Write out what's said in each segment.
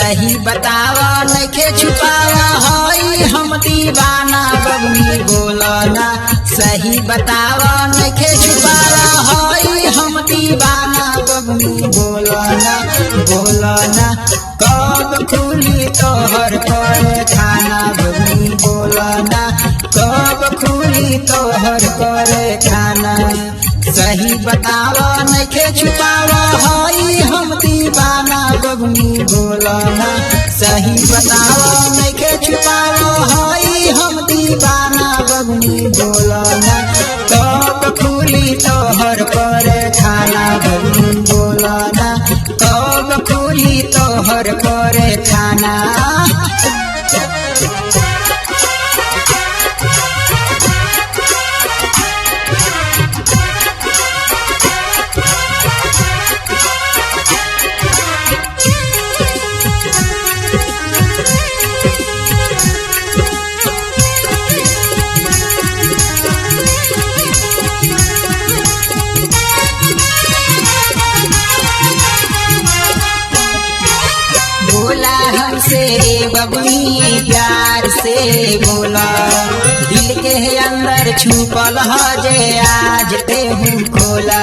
सही बतावा नइखे छुपावा हई हम दीवाना बबनी बोलना सही बतावा नइखे छुपावा हई हम दीवाना बबनी बोलना कब खुली तोहर पर खाना बबनी बोलना कब खुली तोहर पर खाना सही बतावा नइखे छुपावा हई हम दीवाना बबनी बोलना सही बतावा नइखे छुपावा हई हम दीवाना बबनी बोलना कब खुली तोहर पर खाना बबनी बोलना कब खुली तोहर पर खाना बोला हमसे बबनी प्यार से बोला दिल के अंदर छुपल है जे आज ते हूँ खोला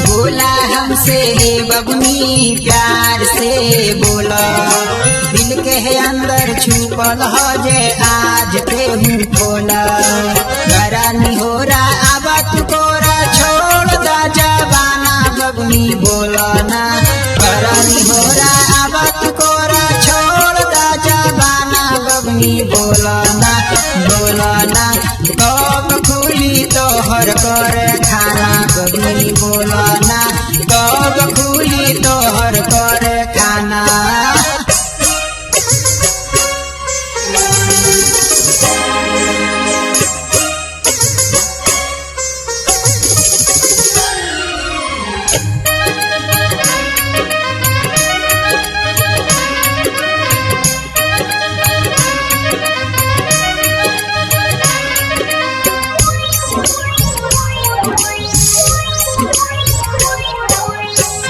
बोला हमसे बबनी प्यार से बोला दिल के अंदर छुपल है जे आज ते हूँ खोला घरानी हो रहा अब तू कोरा छोड़ दा जवाना बबनी बोलना घरानी हो रहा अब तू कोरा छोड़ दा जवाना बबनी बोलना कब खुली तोहर कर खाना बबनी बोलना कब खुली तोहर कर खाना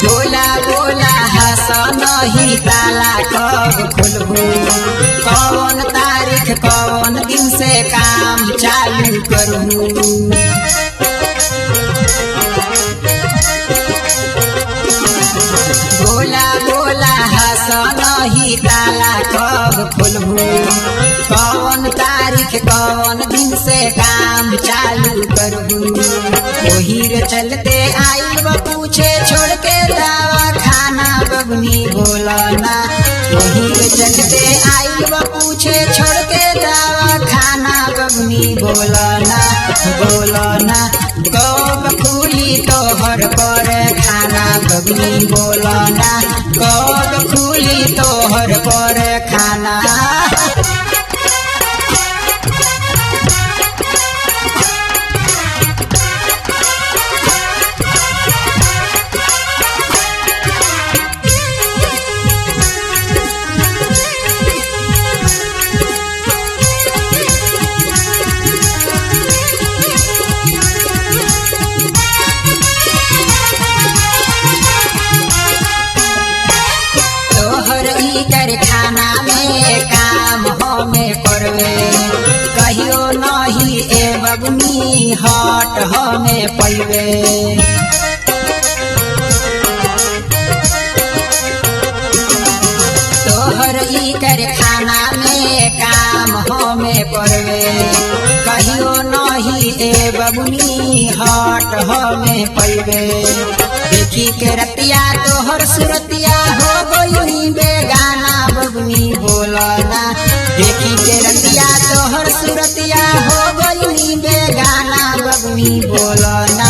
बोला हसन ही ताला कब खुलबू कौन तारीख कौन दिन से काम चालू करूँ बोला हसन ही ताला कब खुलबू कौन तारीख कौन दिन से काम चालू करूँ वही रे चलते आई वो पूछे छोड़ के दावा खाना बबनी बोलना वही रे चलते आई वो पूछे छोड़ के दावा खाना बबनी बोलना कब खुली तोहर पर खाना बबनी बोलना कब खुली तोहर पर खाना कर खाना में काम हमें करवे कहियो नहीं ए बबनी हट हमें पैवे तोहर ई कर खाना में काम हमें करवे कहियो नहीं ए बबनी हट हमें पैवे देखी के रतिया तोहर सुरतिया हो गई बेगाना बबनी बोलना देखी के रतिया तोहर सुरतिया हो गई बेगाना बबनी बोलना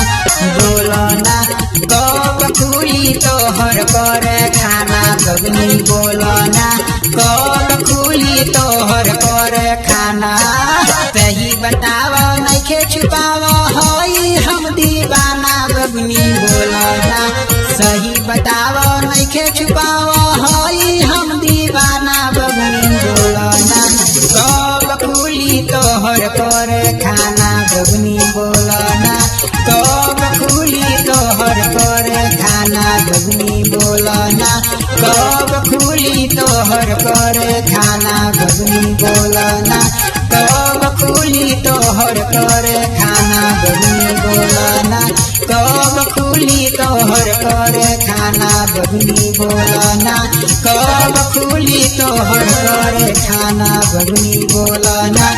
कब खुली तोहर कर खाना बबनी बोलना कब खुली तोहर कर खाना सही बतावा नइखे छुपावा हई हम दीवाना बबनी बोलना सही बतावा नइखे छुपावा हई हम दीवाना बबनी बोलना कब खुली तोहर कर खाना बबनी बोलना कब खुली तोहर बबनी बोलना कब खुली तोहर करे खाना बबनी बोलना कब खुली तोहर करे खाना बबनी बोलना कब खुली तोहर करे खाना बबनी बोलना कब खुली तोहर करे खाना बबनी बोलना।